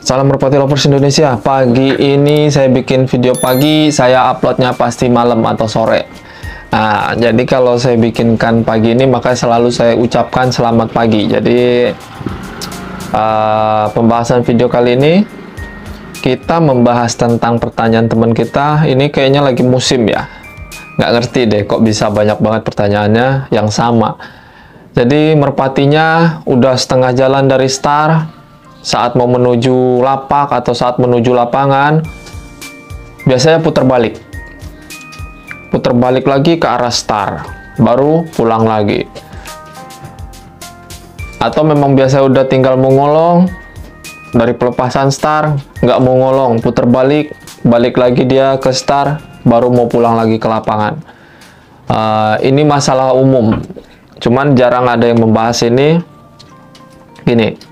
Salam Merpati Lovers Indonesia. Pagi ini saya bikin video pagi, saya uploadnya pasti malam atau sore. Nah, jadi kalau saya bikinkan pagi ini, maka selalu saya ucapkan selamat pagi. Jadi pembahasan video kali ini kita membahas tentang pertanyaan teman kita. Ini kayaknya lagi musim ya. Nggak ngerti deh kok bisa banyak banget pertanyaannya yang sama. Jadi merpatinya udah setengah jalan dari start. Saat mau menuju lapak atau saat menuju lapangan, biasanya putar balik lagi ke arah start, baru pulang lagi. Atau memang biasa udah tinggal mengolong dari pelepasan start, nggak mau ngolong, putar balik lagi dia ke start, baru mau pulang lagi ke lapangan. Ini masalah umum, cuman jarang ada yang membahas ini. Gini,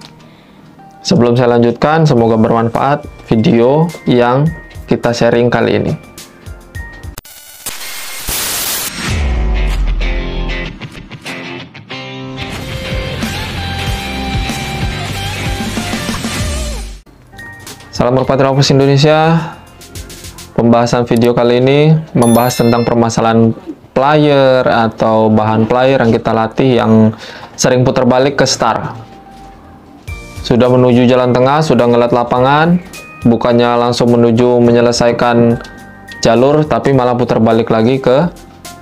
sebelum saya lanjutkan, semoga bermanfaat video yang kita sharing kali ini. Salam Merpati Lovers Indonesia. Pembahasan video kali ini membahas tentang permasalahan player atau bahan player yang kita latih yang sering putar balik ke start. Sudah menuju jalan tengah, sudah ngeliat lapangan, bukannya langsung menuju menyelesaikan jalur, tapi malah putar balik lagi ke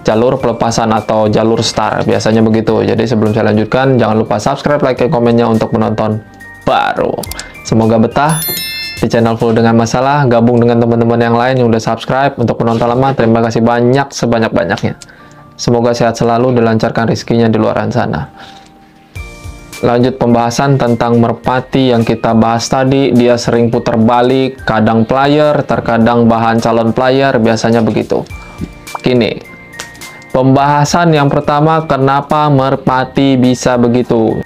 jalur pelepasan atau jalur start. Biasanya begitu. Jadi sebelum saya lanjutkan, jangan lupa subscribe, like, dan komennya untuk menonton baru. Semoga betah di channel Full Dengan Masalah. Gabung dengan teman-teman yang lain yang udah subscribe. Untuk penonton lama, terima kasih banyak sebanyak-banyaknya. Semoga sehat selalu, dilancarkan rezekinya di luar sana. Lanjut pembahasan tentang merpati yang kita bahas tadi. Dia sering putar balik, kadang player, terkadang bahan calon player, biasanya begitu. Gini, pembahasan yang pertama, kenapa merpati bisa begitu?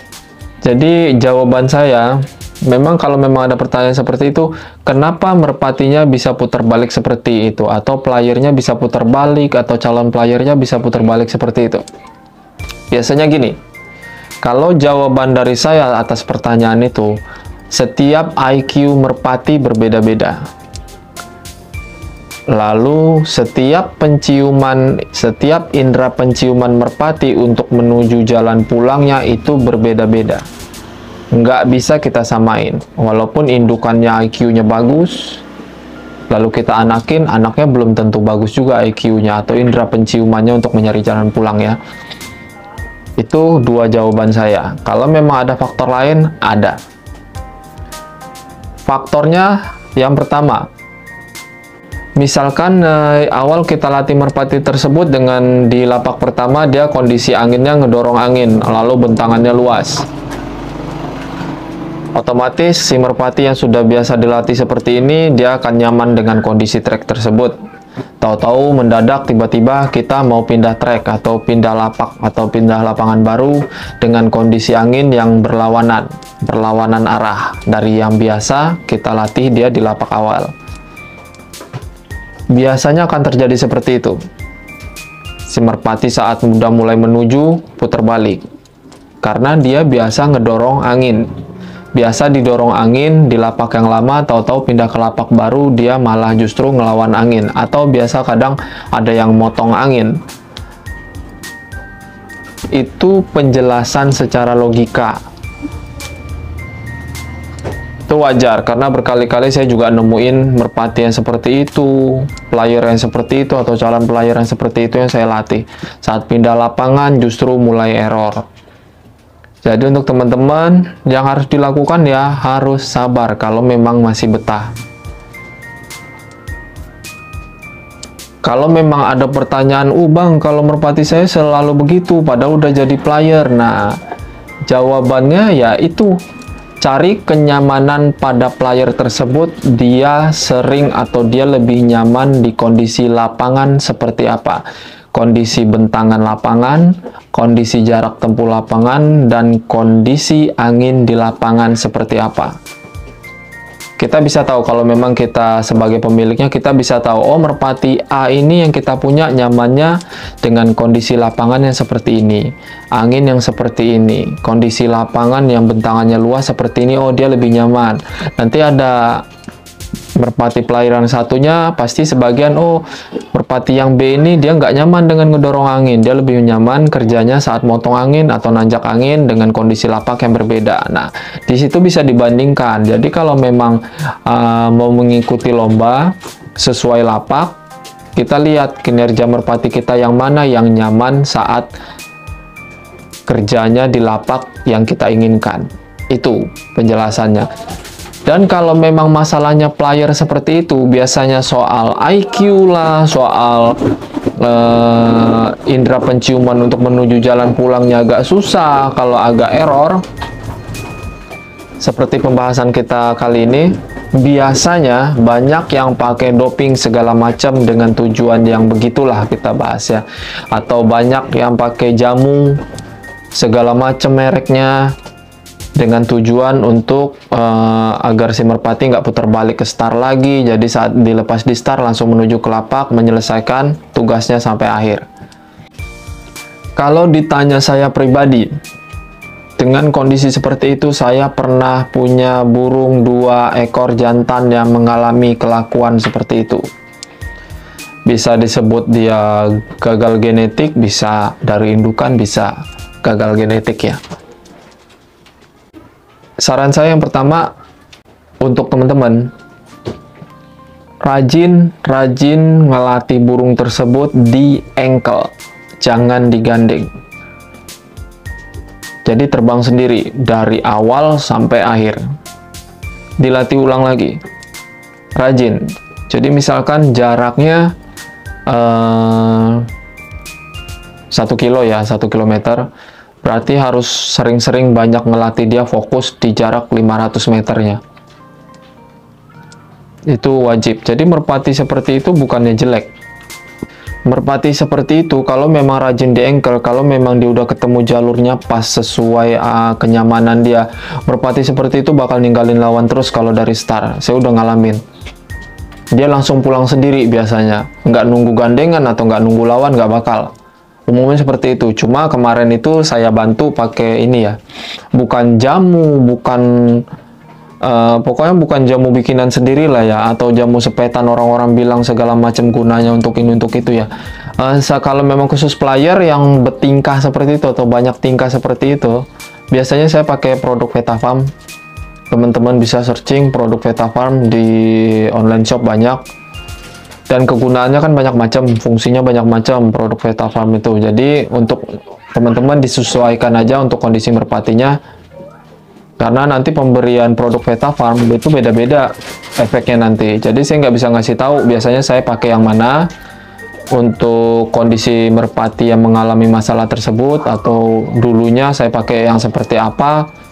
Jadi jawaban saya, memang kalau memang ada pertanyaan seperti itu, kenapa merpatinya bisa putar balik seperti itu? Atau playernya bisa putar balik, atau calon playernya bisa putar balik seperti itu? Biasanya gini, kalau jawaban dari saya atas pertanyaan itu, setiap IQ merpati berbeda-beda. Lalu setiap indera penciuman merpati untuk menuju jalan pulangnya itu berbeda-beda. Nggak bisa kita samain. Walaupun indukannya IQ-nya bagus, lalu kita anakin, anaknya belum tentu bagus juga IQ-nya atau indera penciumannya untuk mencari jalan pulang ya. Itu dua jawaban saya. Kalau memang ada faktor lain, ada. Faktornya yang pertama, misalkan awal kita latih merpati tersebut dengan di lapak pertama, dia kondisi anginnya ngedorong angin, lalu bentangannya luas. Otomatis si merpati yang sudah biasa dilatih seperti ini, dia akan nyaman dengan kondisi trek tersebut. Tahu-tahu mendadak tiba-tiba kita mau pindah trek atau pindah lapak atau pindah lapangan baru dengan kondisi angin yang berlawanan arah dari yang biasa kita latih dia di lapak awal. Biasanya akan terjadi seperti itu. Si merpati saat udah mulai menuju putar balik karena dia biasa ngedorong angin. Biasa didorong angin di lapak yang lama, tahu-tahu pindah ke lapak baru, dia malah justru ngelawan angin. Atau biasa kadang ada yang motong angin. Itu penjelasan secara logika. Itu wajar, karena berkali-kali saya juga nemuin merpati yang seperti itu, player yang seperti itu, atau calon player yang seperti itu yang saya latih. Saat pindah lapangan justru mulai error. Jadi untuk teman-teman yang harus dilakukan ya harus sabar kalau memang masih betah. Kalau memang ada pertanyaan, Bang, kalau merpati saya selalu begitu, padahal udah jadi player. Nah, jawabannya ya itu, cari kenyamanan pada player tersebut. Dia sering atau dia lebih nyaman di kondisi lapangan seperti apa? Kondisi bentangan lapangan, kondisi jarak tempuh lapangan, dan kondisi angin di lapangan seperti apa. kita bisa tahu kalau memang kita sebagai pemiliknya, kita bisa tahu, oh merpati A ini yang kita punya nyamannya dengan kondisi lapangan yang seperti ini, angin yang seperti ini, kondisi lapangan yang bentangannya luas seperti ini, oh dia lebih nyaman. Nanti ada merpati player yang satunya, pasti sebagian, oh merpati yang B ini dia nggak nyaman dengan ngedorong angin, dia lebih nyaman kerjanya saat motong angin atau nanjak angin dengan kondisi lapak yang berbeda. Nah, di situ bisa dibandingkan. Jadi kalau memang mau mengikuti lomba sesuai lapak, kita lihat kinerja merpati kita yang mana yang nyaman saat kerjanya di lapak yang kita inginkan. Itu penjelasannya. Dan kalau memang masalahnya player seperti itu, biasanya soal IQ lah, soal indera penciuman untuk menuju jalan pulangnya agak susah, kalau agak error, seperti pembahasan kita kali ini, biasanya banyak yang pakai doping segala macam dengan tujuan yang begitulah kita bahas ya. Atau banyak yang pakai jamu segala macam mereknya, dengan tujuan untuk agar si merpati nggak putar balik ke star lagi, jadi saat dilepas di star langsung menuju ke lapak menyelesaikan tugasnya sampai akhir. Kalau ditanya saya pribadi, dengan kondisi seperti itu, saya pernah punya burung 2 ekor jantan yang mengalami kelakuan seperti itu. Bisa disebut dia gagal genetik, bisa dari indukan, bisa gagal genetik ya. Saran saya yang pertama untuk teman-teman, rajin ngelatih burung tersebut di ankle, jangan digandeng. Jadi terbang sendiri dari awal sampai akhir. Dilatih ulang lagi. Rajin. Jadi misalkan jaraknya 1 kilo ya, 1 kilometer. Berarti harus sering-sering banyak ngelatih dia fokus di jarak 500 meternya. Itu wajib. Jadi merpati seperti itu bukannya jelek. Merpati seperti itu kalau memang rajin di ankle, kalau memang dia udah ketemu jalurnya pas sesuai kenyamanan dia, merpati seperti itu bakal ninggalin lawan terus kalau dari start. Saya udah ngalamin. Dia langsung pulang sendiri biasanya. Nggak nunggu gandengan atau nggak nunggu lawan, nggak bakal. Umumnya seperti itu. Cuma kemarin itu saya bantu pakai ini ya, bukan jamu, pokoknya bukan jamu bikinan sendiri lah ya, atau jamu sepetan orang-orang bilang segala macam gunanya untuk ini untuk itu ya. Kalau memang khusus player yang bertingkah seperti itu atau banyak tingkah seperti itu, biasanya saya pakai produk Vetafarm. Teman-teman bisa searching produk Vetafarm di online shop banyak. Dan kegunaannya kan banyak macam, fungsinya banyak macam produk Vetafarm itu. Jadi untuk teman-teman disesuaikan aja untuk kondisi merpatinya, karena nanti pemberian produk Vetafarm itu beda-beda efeknya nanti. Jadi saya nggak bisa ngasih tahu biasanya saya pakai yang mana untuk kondisi merpati yang mengalami masalah tersebut, atau dulunya saya pakai yang seperti apa.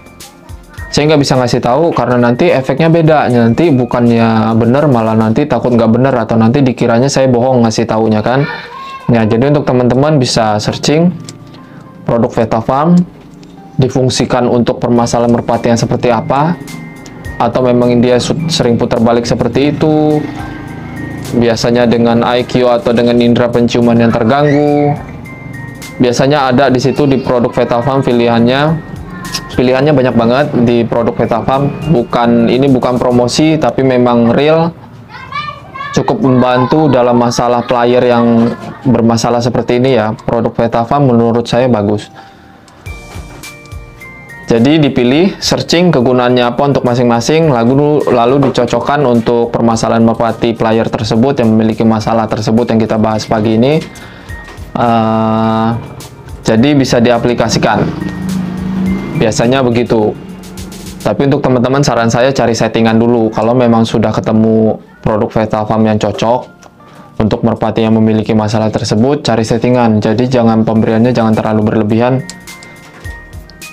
Saya nggak bisa ngasih tahu karena nanti efeknya beda. Nanti bukannya bener malah nanti takut nggak bener, atau nanti dikiranya saya bohong ngasih taunya kan. Nah, jadi untuk teman-teman bisa searching produk Vetafarm, difungsikan untuk permasalahan merpati yang seperti apa, atau memang dia sering putar balik seperti itu, biasanya dengan IQ atau dengan indera penciuman yang terganggu. Biasanya ada di situ di produk Vetafarm pilihannya banyak banget di produk Vetafarm. Ini bukan promosi, tapi memang real, cukup membantu dalam masalah player yang bermasalah seperti ini ya. Produk Vetafarm menurut saya bagus. Jadi dipilih, searching kegunaannya apa untuk masing-masing, lalu dicocokkan untuk permasalahan merpati player tersebut yang memiliki masalah tersebut yang kita bahas pagi ini. Jadi bisa diaplikasikan. Biasanya begitu. Tapi untuk teman-teman saran saya cari settingan dulu. Kalau memang sudah ketemu produk Vetafarm yang cocok untuk merpati yang memiliki masalah tersebut, cari settingan. Jadi pemberiannya jangan terlalu berlebihan.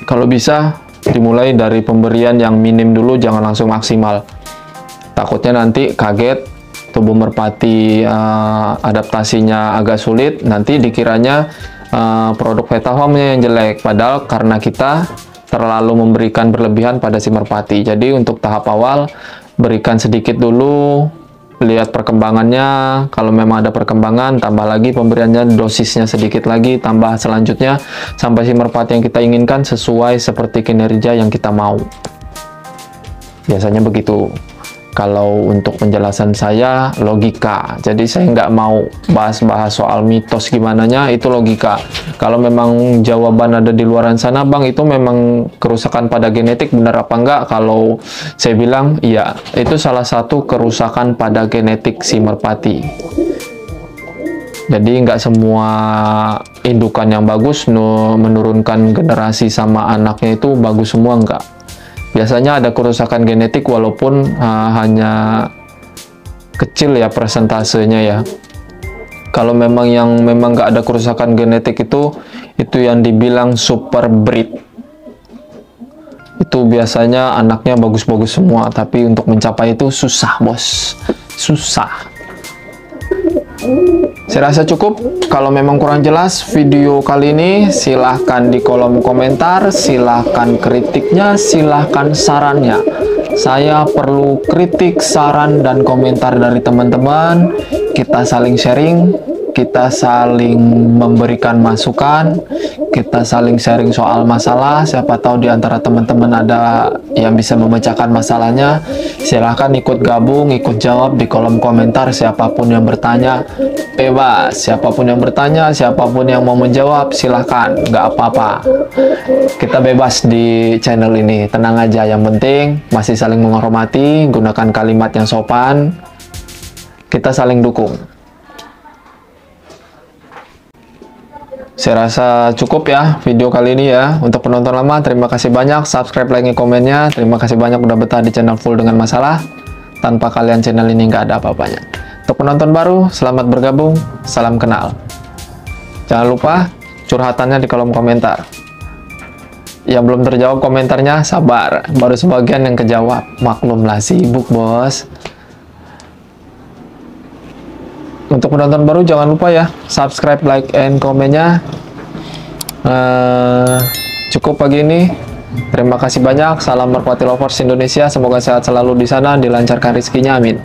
Kalau bisa dimulai dari pemberian yang minim dulu, jangan langsung maksimal. Takutnya nanti kaget, tubuh merpati adaptasinya agak sulit, nanti dikiranya produk Vetafarmnya yang jelek. Padahal karena kita terlalu memberikan berlebihan pada si merpati. Jadi untuk tahap awal berikan sedikit dulu, lihat perkembangannya. Kalau memang ada perkembangan, tambah lagi pemberiannya, dosisnya sedikit lagi, tambah selanjutnya sampai si merpati yang kita inginkan sesuai seperti kinerja yang kita mau. Biasanya begitu. Kalau untuk penjelasan saya, logika. Jadi saya nggak mau bahas-bahas soal mitos gimananya, itu logika. Kalau memang jawaban ada di luaran sana, Bang, itu memang kerusakan pada genetik, benar apa enggak? Kalau saya bilang, iya, itu salah satu kerusakan pada genetik si merpati. Jadi nggak semua indukan yang bagus menurunkan generasi sama anaknya itu bagus semua, enggak. Biasanya ada kerusakan genetik walaupun hanya kecil ya persentasenya ya. Kalau memang nggak ada kerusakan genetik itu yang dibilang super breed. Itu biasanya anaknya bagus-bagus semua, tapi untuk mencapai itu susah, bos. Susah. Saya rasa cukup. Kalau memang kurang jelas video kali ini, silahkan di kolom komentar, silahkan kritiknya, silahkan sarannya. Saya perlu kritik, saran, dan komentar dari teman-teman. Kita saling sharing, kita saling memberikan masukan, kita saling sharing soal masalah. Siapa tahu di antara teman-teman ada yang bisa memecahkan masalahnya. Silahkan ikut gabung, ikut jawab di kolom komentar. Siapapun yang bertanya, bebas. Siapapun yang bertanya, siapapun yang mau menjawab, silahkan. Nggak apa-apa. Kita bebas di channel ini. Tenang aja, yang penting masih saling menghormati, gunakan kalimat yang sopan. Kita saling dukung. Saya rasa cukup ya video kali ini ya. Untuk penonton lama, terima kasih banyak. Subscribe, like, komennya. Terima kasih banyak udah betah di channel Full Dengan Masalah. Tanpa kalian channel ini nggak ada apa-apanya. Untuk penonton baru, selamat bergabung. Salam kenal. Jangan lupa curhatannya di kolom komentar. Yang belum terjawab komentarnya, sabar. Baru sebagian yang kejawab. Maklumlah, sibuk bos. Untuk penonton baru jangan lupa ya subscribe, like, and komennya. Cukup pagi ini. Terima kasih banyak. Salam Merpati Lovers Indonesia. Semoga sehat selalu di sana, dilancarkan rezekinya. Amin.